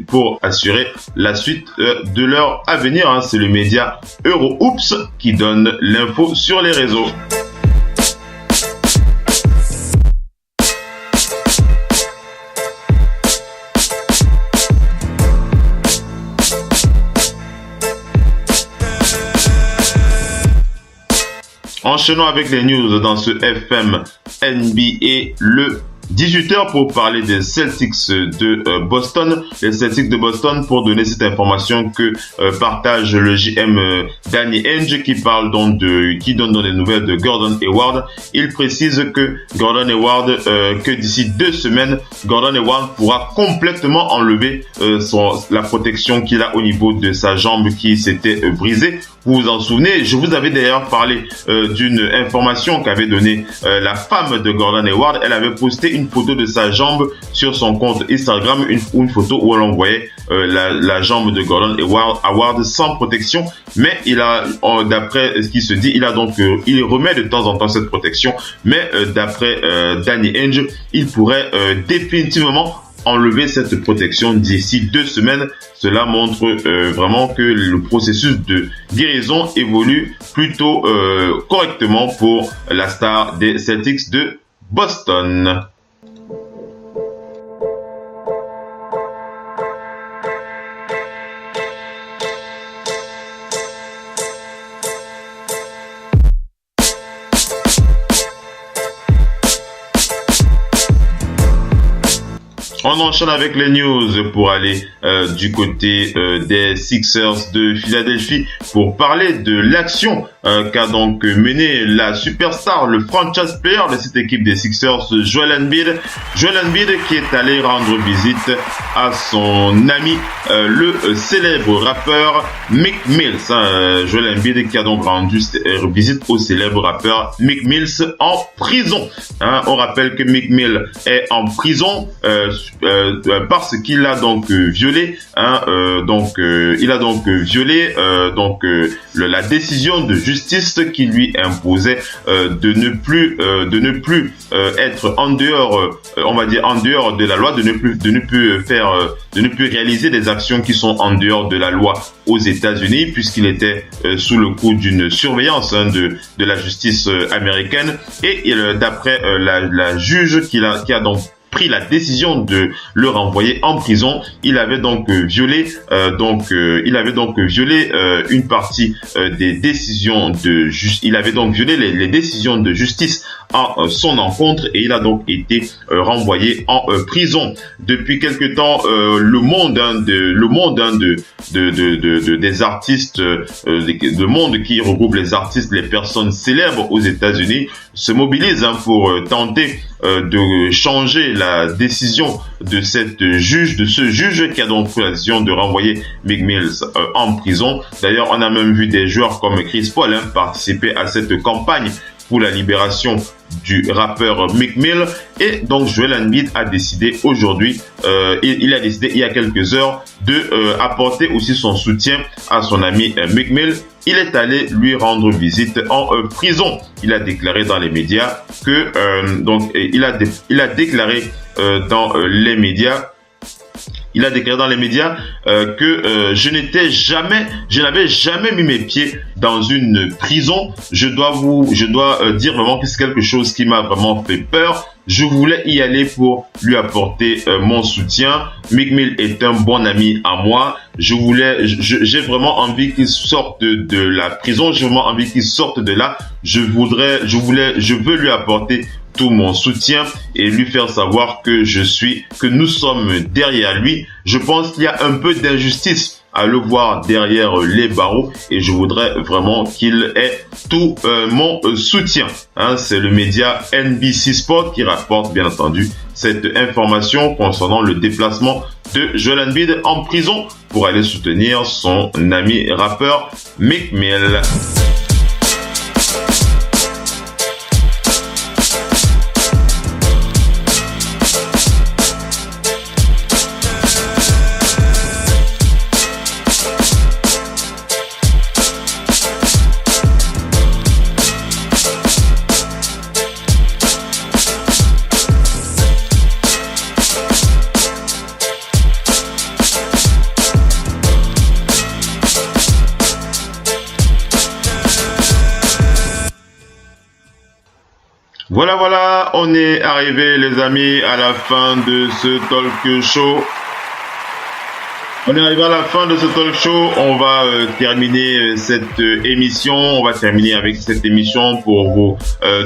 pour assurer la suite de leur avenir. C'est le média Eurohoops qui donne l'info sur les réseaux. Enchaînons avec les news dans ce FM NBA le 18h pour parler des Celtics de Boston. Les Celtics de Boston, pour donner cette information que partage le GM Danny Ainge, qui donne dans les nouvelles de Gordon Hayward. Il précise que Gordon Hayward, que d'ici 2 semaines, Gordon Hayward pourra complètement enlever la protection qu'il a au niveau de sa jambe qui s'était brisée. Vous vous en souvenez, je vous avais d'ailleurs parlé d'une information qu'avait donnée la femme de Gordon Hayward. Elle avait posté une photo de sa jambe sur son compte Instagram, une photo où elle envoyait la jambe de Gordon Hayward sans protection. Mais d'après ce qui se dit, il remet de temps en temps cette protection. Mais d'après Danny Ainge, il pourrait définitivement enlever cette protection d'ici 2 semaines. Cela montre vraiment que le processus de guérison évolue plutôt correctement pour la star des Celtics de Boston. On enchaîne avec les news pour aller du côté des Sixers de Philadelphie pour parler de l'action qu'a donc mené la superstar, le franchise player de cette équipe des Sixers, Joel Embiid. Joel Embiid qui est allé rendre visite à son ami, le célèbre rappeur Meek Mills. Joel Embiid qui a donc rendu visite au célèbre rappeur Meek Mills en prison. On rappelle que Meek Mill est en prison parce qu'il a donc violé, la décision de justice qui lui imposait de ne plus être en dehors, en dehors de la loi, de ne plus réaliser des actions qui sont en dehors de la loi aux États-Unis, puisqu'il était sous le coup d'une surveillance de la justice américaine. Et d'après la juge qui a donc pris la décision de le renvoyer en prison, il avait donc violé une partie des décisions de justice. Il avait donc violé les décisions de justice en son encontre et il a donc été renvoyé en prison. Depuis quelque temps, le monde des artistes, le monde qui regroupe les artistes, les personnes célèbres aux États-Unis se mobilise pour tenter de changer la décision de ce juge qui a donc pris la décision de renvoyer Meek Mill en prison. D'ailleurs, on a même vu des joueurs comme Chris Paul participer à cette campagne pour la libération du rappeur Meek Mill. Et donc Joel Embiid a décidé aujourd'hui, il a décidé il y a quelques heures de apporter aussi son soutien à son ami Meek Mill. Il est allé lui rendre visite en prison. Il a déclaré dans les médias que il a déclaré dans les médias que je n'avais jamais mis mes pieds dans une prison. Je dois dire vraiment que c'est quelque chose qui m'a vraiment fait peur. Je voulais y aller pour lui apporter mon soutien. Meek Mill est un bon ami à moi. J'ai vraiment envie qu'il sorte de la prison. J'ai vraiment envie qu'il sorte de là. Je veux lui apporter tout mon soutien et lui faire savoir que nous sommes derrière lui. Je pense qu'il y a un peu d'injustice à le voir derrière les barreaux et je voudrais vraiment qu'il ait tout mon soutien. C'est le média NBC Sport qui rapporte bien entendu cette information concernant le déplacement de Joel Embiid en prison pour aller soutenir son ami rappeur Meek Mill. Voilà, on est arrivé les amis à la fin de ce talk show. On est arrivé à la fin de ce talk show. On va terminer cette émission. On va terminer avec cette émission pour vous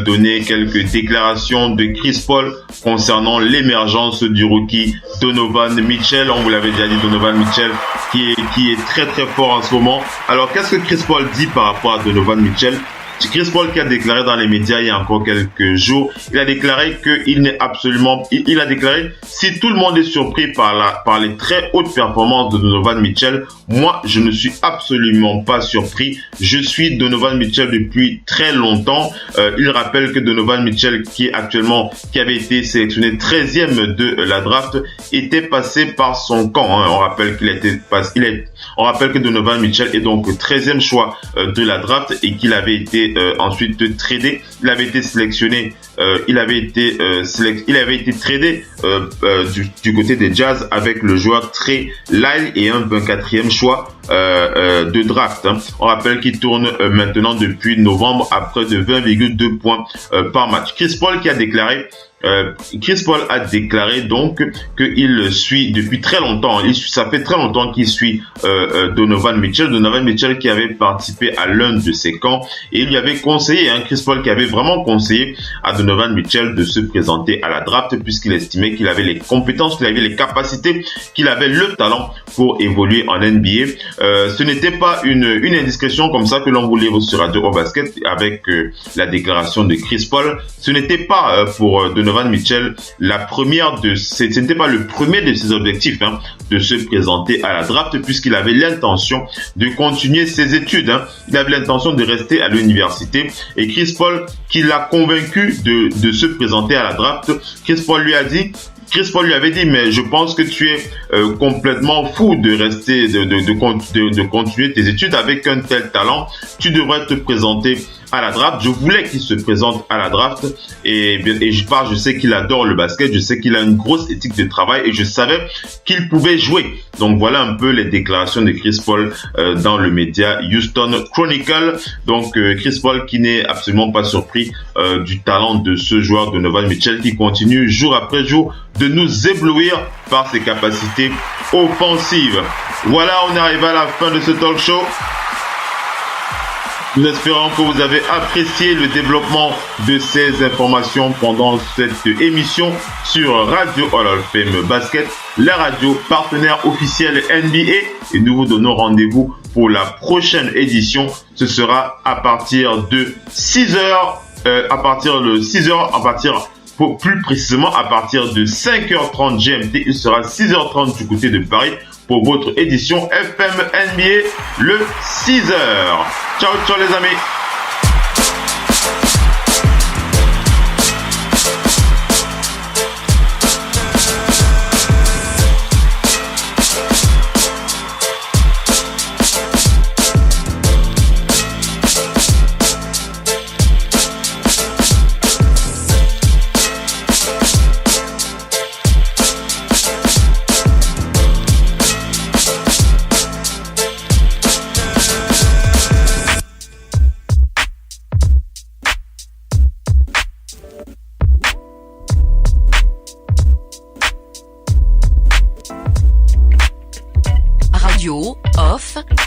donner quelques déclarations de Chris Paul concernant l'émergence du rookie Donovan Mitchell. On vous l'avait déjà dit, Donovan Mitchell qui est très très fort en ce moment. Alors qu'est-ce que Chris Paul dit par rapport à Donovan Mitchell? Chris Paul qui a déclaré dans les médias il y a encore quelques jours, il a déclaré il a déclaré si tout le monde est surpris par les très hautes performances de Donovan Mitchell, moi je ne suis absolument pas surpris. Je suis Donovan Mitchell depuis très longtemps. Il rappelle que Donovan Mitchell qui avait été sélectionné 13e de la draft était passé par son camp. On rappelle on rappelle que Donovan Mitchell est donc 13e choix de la draft et qu'il avait été ensuite tradé. Il avait été sélectionné. Il avait été tradé du côté des Jazz avec le joueur Trey Lyles et un 24e choix de draft. On rappelle qu'il tourne maintenant depuis novembre à près de 20,2 points par match. Chris Paul a déclaré donc qu'il suit depuis très longtemps. Ça fait très longtemps qu'il suit Donovan Mitchell qui avait participé à l'un de ses camps et il lui avait conseillé, Chris Paul qui avait vraiment conseillé à Donovan Mitchell de se présenter à la draft puisqu'il estimait qu'il avait les compétences, qu'il avait les capacités, qu'il avait le talent pour évoluer en NBA. Ce n'était pas une indiscrétion comme ça que l'on voulait sur Radio Basket avec la déclaration de Chris Paul. Ce n'était pas pour Donovan Mitchell ce n'était pas le premier de ses objectifs de se présenter à la draft puisqu'il avait l'intention de continuer ses études. Il avait l'intention de rester à l'université et Chris Paul qui l'a convaincu de se présenter à la draft. Chris Paul lui a dit Chris Paul lui avait dit, mais je pense que tu es complètement fou de rester, de continuer tes études avec un tel talent. Tu devrais te présenter à la draft. Je voulais qu'il se présente à la draft et je sais qu'il adore le basket, je sais qu'il a une grosse éthique de travail et je savais qu'il pouvait jouer. Donc voilà un peu les déclarations de Chris Paul dans le média Houston Chronicle. Donc Chris Paul qui n'est absolument pas surpris du talent de ce joueur de Donovan Mitchell qui continue jour après jour de nous éblouir par ses capacités offensives. Voilà, on arrive à la fin de ce talk show. Nous espérons que vous avez apprécié le développement de ces informations pendant cette émission sur Radio Hall of Fame Basket, la radio partenaire officielle NBA. Et nous vous donnons rendez-vous pour la prochaine édition. Ce sera à partir de 6h, plus précisément à partir de 5h30 GMT. Il sera 6h30 du côté de Paris pour votre édition FM NBA le 6h. Ciao, ciao les amis.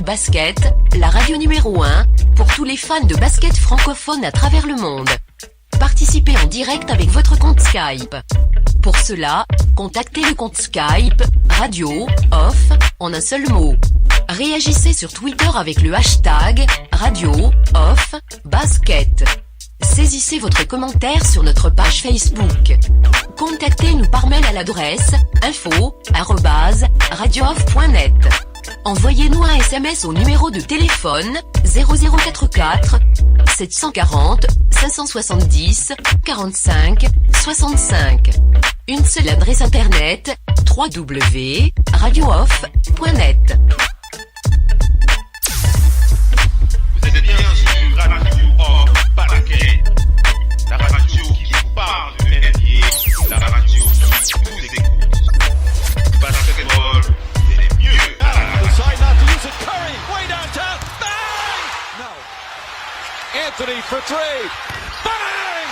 Basket, la radio numéro 1 pour tous les fans de basket francophone à travers le monde. Participez en direct avec votre compte Skype. Pour cela, contactez le compte Skype Radio Off en un seul mot. Réagissez sur Twitter avec le hashtag Radio Off Basket. Saisissez votre commentaire sur notre page Facebook. Contactez-nous par mail à l'adresse info@radiooff.net. Envoyez-nous un SMS au numéro de téléphone 0044 740 570 45 65. Une seule adresse internet www.radiooff.net.
Vous êtes bien sur Radio Off Basket, la radio qui parle de NBA, la radio qui vous écoute. Basketball, c'est mieux.
Decide not to use it. Curry, way downtown. Bang! No. Anthony for three. Bang!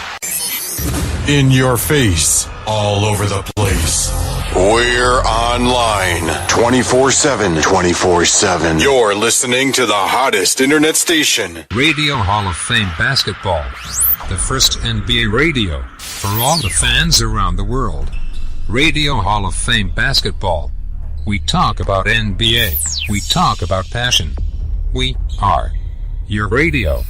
In your face, all over the place. We're online 24/7. 24/7. You're listening to the hottest internet station.
Radio Hall of Fame Basketball. The first NBA radio for all the fans around the world. Radio Hall of Fame Basketball. We talk about NBA. We talk about passion. We are your radio.